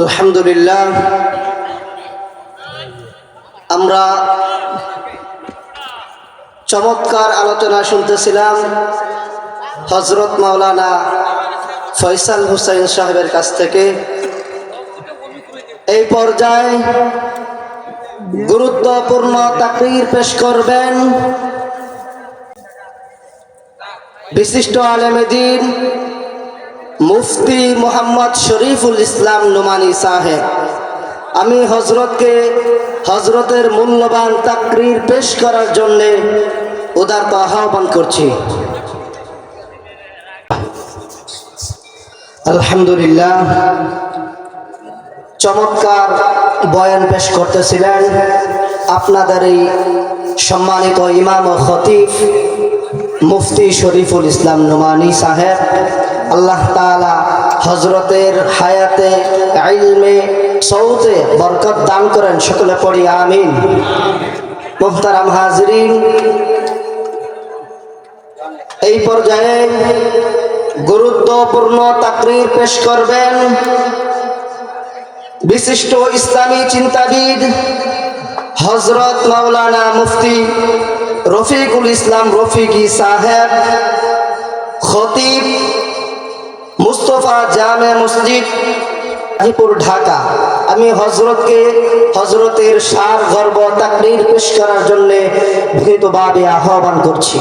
আলহামদুলিল্লাহ, আমরা চমৎকার আলোচনা শুনতেছিলাম হযরত মাওলানা ফয়সাল হুসাইন সাহেবের কাছ থেকে। এই পর্যায়ে গুরুত্বপূর্ণ তাকরীর পেশ করবেন বিশিষ্ট আলেমে দ্বীন মুফতি মোহাম্মদ শরীফুল ইসলাম নোমানী সাহেব। আমি হজরতের মূল্যবান তাকরীর পেশ করার জন্যে উদারতা আহ্বান করছি। আলহামদুলিল্লাহ, চমৎকার বয়ান পেশ করতেছিলেন আপনাদের এই সম্মানিত ইমাম ও খতিব মুফতি শরীফুল ইসলাম নোমানী সাহেব। আল্লাহ তাআলা হজরতের হায়াতে ইলমে সৌতে বরকত দান করেন, সকলে পড়ি আমিন। মুহতারাম হাজরিন, এই পর্যায়ে গুরুত্বপূর্ণ তাকরীর পেশ করবেন বিশিষ্ট ইসলামী চিন্তাবিদ হযরত মাওলানা মুফতি রফিকুল ইসলাম রফিকি সাহেব, খতিব মুস্তফা জামে মসজিদ গাজীপুর, ঢাকা। আমি হজরতের সার গর্ব তাকরীর পেশ করার জন্য বিনীতভাবে আহ্বান করছি।